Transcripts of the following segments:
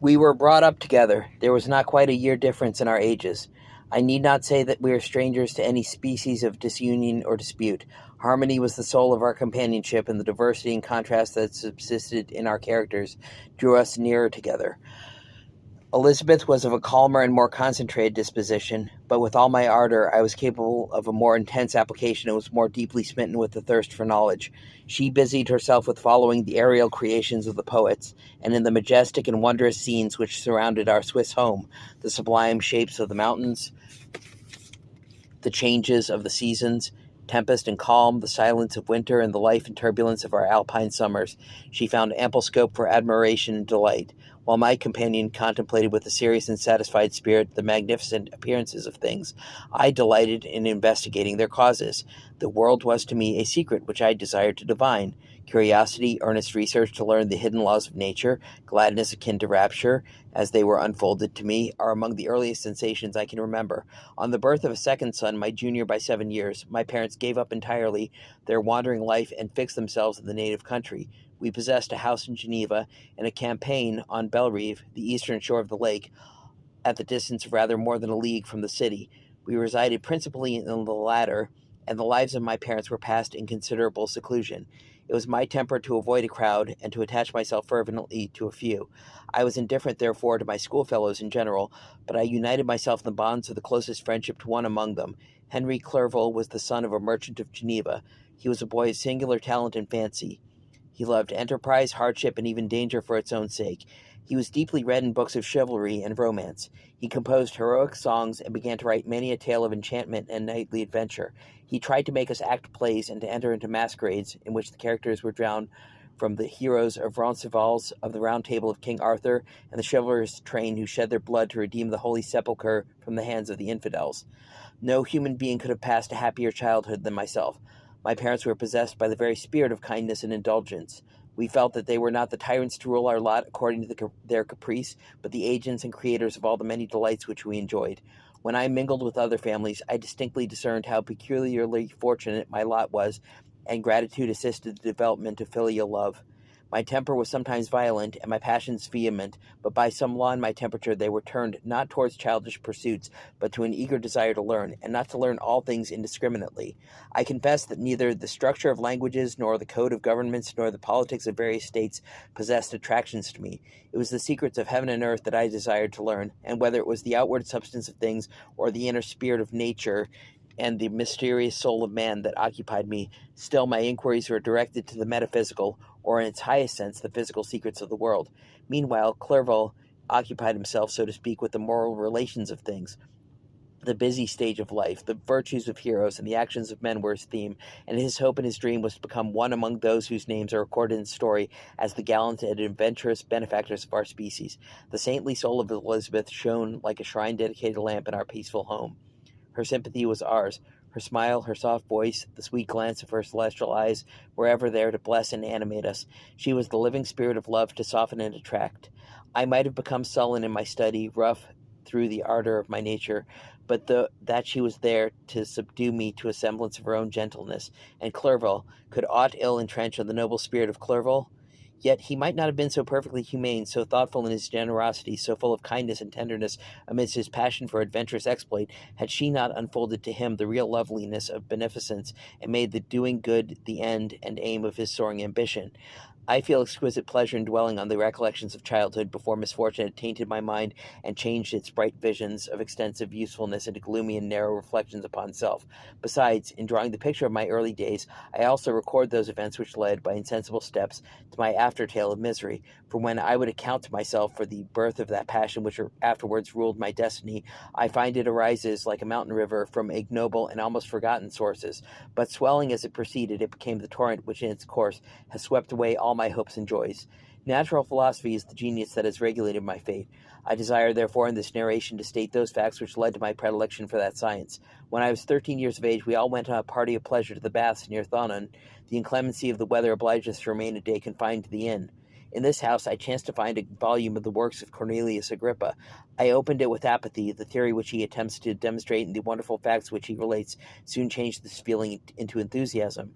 We were brought up together. There was not quite a year difference in our ages. I need not say that we are strangers to any species of disunion or dispute. Harmony was the soul of our companionship, and the diversity and contrast that subsisted in our characters drew us nearer together. Elizabeth was of a calmer and more concentrated disposition, but with all my ardor, I was capable of a more intense application and was more deeply smitten with the thirst for knowledge. She busied herself with following the aerial creations of the poets, and in the majestic and wondrous scenes which surrounded our Swiss home, the sublime shapes of the mountains, the changes of the seasons, tempest and calm, the silence of winter, and the life and turbulence of our alpine summers, she found ample scope for admiration and delight, while my companion contemplated with a serious and satisfied spirit the magnificent appearances of things. I delighted in investigating their causes. The world was to me a secret which I desired to divine. Curiosity, earnest research to learn the hidden laws of nature, gladness akin to rapture, as they were unfolded to me, are among the earliest sensations I can remember. On the birth of a second son, my junior by 7 years, my parents gave up entirely their wandering life and fixed themselves in the native country. We possessed a house in Geneva and a campaign on Bellerive, the eastern shore of the lake, at the distance of rather more than a league from the city. We resided principally in the latter, and the lives of my parents were passed in considerable seclusion. It was my temper to avoid a crowd and to attach myself fervently to a few. I was indifferent, therefore, to my schoolfellows in general, but I united myself in the bonds of the closest friendship to one among them. Henry Clerval was the son of a merchant of Geneva. He was a boy of singular talent and fancy. He loved enterprise, hardship, and even danger for its own sake. He was deeply read in books of chivalry and romance. He composed heroic songs and began to write many a tale of enchantment and knightly adventure. He tried to make us act plays and to enter into masquerades in which the characters were drawn from the heroes of Roncesvalles, of the Round Table of King Arthur, and the chivalrous train who shed their blood to redeem the Holy Sepulchre from the hands of the infidels. No human being could have passed a happier childhood than myself. My parents were possessed by the very spirit of kindness and indulgence. We felt that they were not the tyrants to rule our lot according to their caprice, but the agents and creators of all the many delights which we enjoyed. When I mingled with other families, I distinctly discerned how peculiarly fortunate my lot was, and gratitude assisted the development of filial love. My temper was sometimes violent, and my passions vehement, but by some law in my temperature they were turned not towards childish pursuits, but to an eager desire to learn, and not to learn all things indiscriminately. I confess that neither the structure of languages, nor the code of governments, nor the politics of various states possessed attractions to me. It was the secrets of heaven and earth that I desired to learn, and whether it was the outward substance of things, or the inner spirit of nature, and the mysterious soul of man that occupied me, still my inquiries were directed to the metaphysical, or in its highest sense, the physical secrets of the world. Meanwhile, Clerval occupied himself, so to speak, with the moral relations of things. The busy stage of life, the virtues of heroes, and the actions of men were his theme, and his hope and his dream was to become one among those whose names are recorded in story as the gallant and adventurous benefactors of our species. The saintly soul of Elizabeth shone like a shrine-dedicated lamp in our peaceful home. Her sympathy was ours. Her smile, her soft voice, the sweet glance of her celestial eyes were ever there to bless and animate us. She was the living spirit of love to soften and attract. I might have become sullen in my study, rough through the ardor of my nature, but that she was there to subdue me to a semblance of her own gentleness. And Clerval, could aught ill entrench on the noble spirit of Clerval? Yet he might not have been so perfectly humane, so thoughtful in his generosity, so full of kindness and tenderness amidst his passion for adventurous exploit, had she not unfolded to him the real loveliness of beneficence, and made the doing good the end and aim of his soaring ambition. I feel exquisite pleasure in dwelling on the recollections of childhood before misfortune had tainted my mind and changed its bright visions of extensive usefulness into gloomy and narrow reflections upon self. Besides, in drawing the picture of my early days, I also record those events which led, by insensible steps, to my after-tale of misery. For when I would account to myself for the birth of that passion which afterwards ruled my destiny, I find it arises, like a mountain river, from ignoble and almost forgotten sources. But swelling as it proceeded, it became the torrent which in its course has swept away all my hopes and joys. Natural philosophy is the genius that has regulated my fate. I desire, therefore, in this narration to state those facts which led to my predilection for that science. When I was 13 years of age, we all went on a party of pleasure to the baths near Thonon. The inclemency of the weather obliged us to remain a day confined to the inn. In this house I chanced to find a volume of the works of Cornelius Agrippa. I opened it with apathy. The theory which he attempts to demonstrate and the wonderful facts which he relates soon changed this feeling into enthusiasm.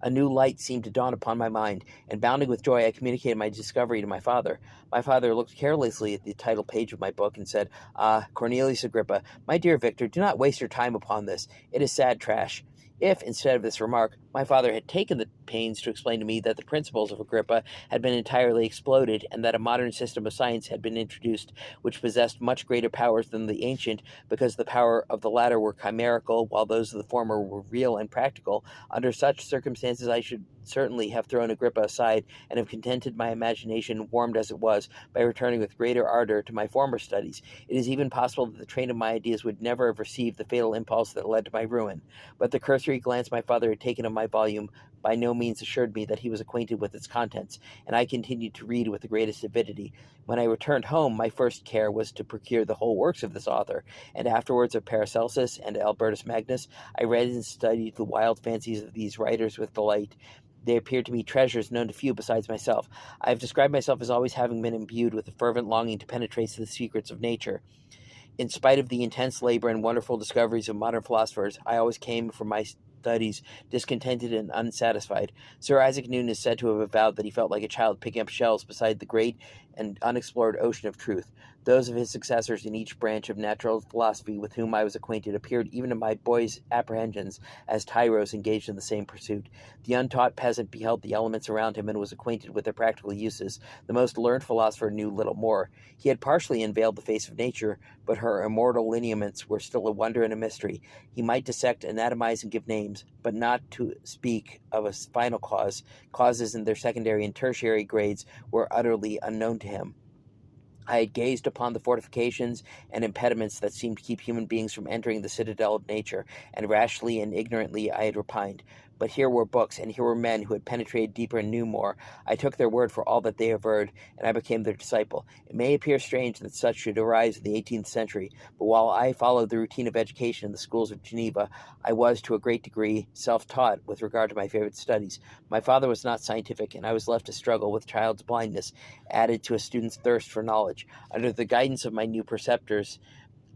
A new light seemed to dawn upon my mind, and bounding with joy, I communicated my discovery to my father. My father looked carelessly at the title page of my book and said, "Ah, Cornelius Agrippa, my dear Victor, do not waste your time upon this. It is sad trash." If, instead of this remark, my father had taken the pains to explain to me that the principles of Agrippa had been entirely exploded, and that a modern system of science had been introduced which possessed much greater powers than the ancient, because the power of the latter were chimerical, while those of the former were real and practical, under such circumstances I should certainly have thrown Agrippa aside, and have contented my imagination, warmed as it was, by returning with greater ardor to my former studies. It is even possible that the train of my ideas would never have received the fatal impulse that led to my ruin. But the cursory glance my father had taken of my volume by no means assured me that he was acquainted with its contents, and I continued to read with the greatest avidity. When I returned home, my first care was to procure the whole works of this author, and afterwards of Paracelsus and Albertus Magnus. I read and studied the wild fancies of these writers with delight. They appeared to me treasures known to few besides myself. I have described myself as always having been imbued with a fervent longing to penetrate the secrets of nature. In spite of the intense labor and wonderful discoveries of modern philosophers, I always came from my studies discontented and unsatisfied. Sir Isaac Newton is said to have avowed that he felt like a child picking up shells beside the great and unexplored ocean of truth. Those of his successors in each branch of natural philosophy with whom I was acquainted appeared, even in my boy's apprehensions, as tyros engaged in the same pursuit. The untaught peasant beheld the elements around him and was acquainted with their practical uses. The most learned philosopher knew little more. He had partially unveiled the face of nature, but her immortal lineaments were still a wonder and a mystery. He might dissect, anatomize, and give names, but not to speak of a final cause. Causes in their secondary and tertiary grades were utterly unknown to him. I had gazed upon the fortifications and impediments that seemed to keep human beings from entering the citadel of nature, and rashly and ignorantly I had repined. But here were books, and here were men who had penetrated deeper and knew more. I took their word for all that they averred, and I became their disciple. It may appear strange that such should arise in the 18th century, but while I followed the routine of education in the schools of Geneva, I was, to a great degree, self-taught with regard to my favorite studies. My father was not scientific, and I was left to struggle with child's blindness, added to a student's thirst for knowledge. Under the guidance of my new preceptors,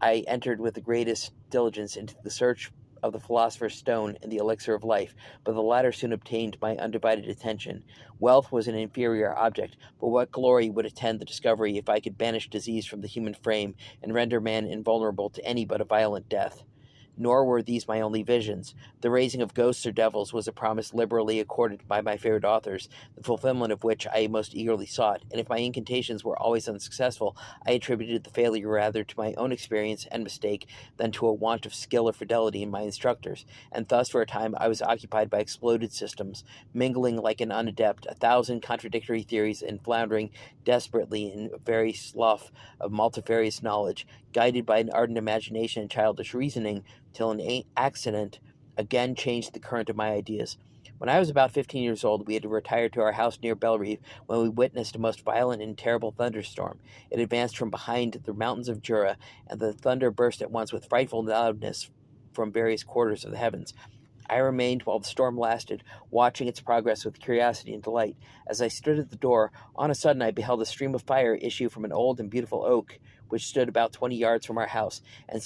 I entered with the greatest diligence into the search of the philosopher's stone and the elixir of life, but the latter soon obtained my undivided attention. Wealth was an inferior object, but what glory would attend the discovery if I could banish disease from the human frame and render man invulnerable to any but a violent death? Nor were these my only visions. The raising of ghosts or devils was a promise liberally accorded by my favorite authors, the fulfillment of which I most eagerly sought, and if my incantations were always unsuccessful, I attributed the failure rather to my own experience and mistake than to a want of skill or fidelity in my instructors, and thus for a time I was occupied by exploded systems, mingling like an unadept 1,000 contradictory theories and floundering desperately in a very slough of multifarious knowledge, guided by an ardent imagination and childish reasoning, till an accident again changed the current of my ideas. When I was about 15 years old, we had retired to our house near Bellerive when we witnessed a most violent and terrible thunderstorm. It advanced from behind the mountains of Jura, and the thunder burst at once with frightful loudness from various quarters of the heavens. I remained while the storm lasted, watching its progress with curiosity and delight. As I stood at the door, on a sudden I beheld a stream of fire issue from an old and beautiful oak, which stood about 20 yards from our house, and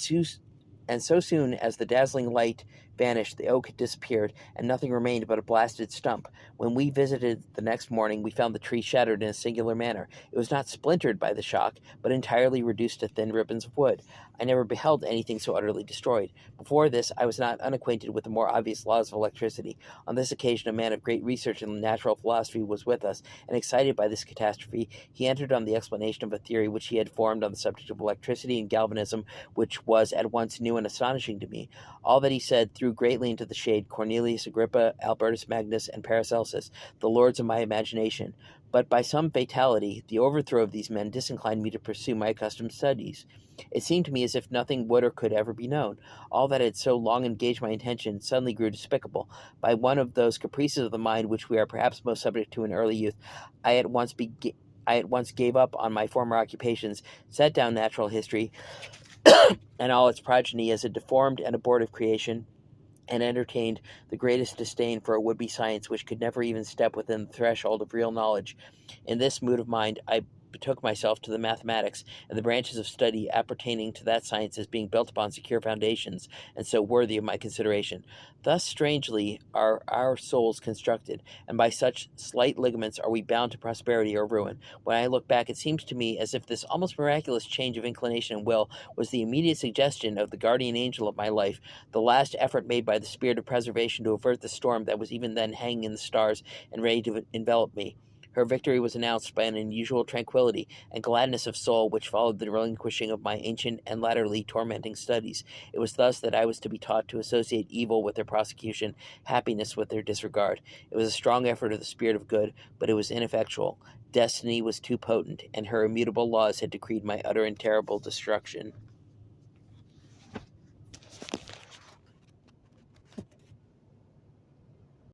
so soon as the dazzling light vanished, the oak had disappeared, and nothing remained but a blasted stump. When we visited the next morning, we found the tree shattered in a singular manner. It was not splintered by the shock, but entirely reduced to thin ribbons of wood. I never beheld anything so utterly destroyed. Before this, I was not unacquainted with the more obvious laws of electricity. On this occasion, a man of great research in natural philosophy was with us, and excited by this catastrophe, he entered on the explanation of a theory which he had formed on the subject of electricity and galvanism, which was at once new and astonishing to me. All that he said threw greatly into the shade Cornelius Agrippa, Albertus Magnus, and Paracelsus, the lords of my imagination. But by some fatality, the overthrow of these men disinclined me to pursue my accustomed studies. It seemed to me as if nothing would or could ever be known. All that had so long engaged my attention suddenly grew despicable. By one of those caprices of the mind which we are perhaps most subject to in early youth, I at once gave up on my former occupations, set down natural history and all its progeny as a deformed and abortive creation, and entertained the greatest disdain for a would-be science which could never even step within the threshold of real knowledge. In this mood of mind, I betook myself to the mathematics and the branches of study appertaining to that science as being built upon secure foundations, and so worthy of my consideration. Thus strangely are our souls constructed, and by such slight ligaments are we bound to prosperity or ruin. When I look back, it seems to me as if this almost miraculous change of inclination and will was the immediate suggestion of the guardian angel of my life, the last effort made by the spirit of preservation to avert the storm that was even then hanging in the stars and ready to envelop me. Her victory was announced by an unusual tranquillity and gladness of soul which followed the relinquishing of my ancient and latterly tormenting studies. It was thus that I was to be taught to associate evil with their prosecution, happiness with their disregard. It was a strong effort of the spirit of good, but it was ineffectual. Destiny was too potent, and her immutable laws had decreed my utter and terrible destruction.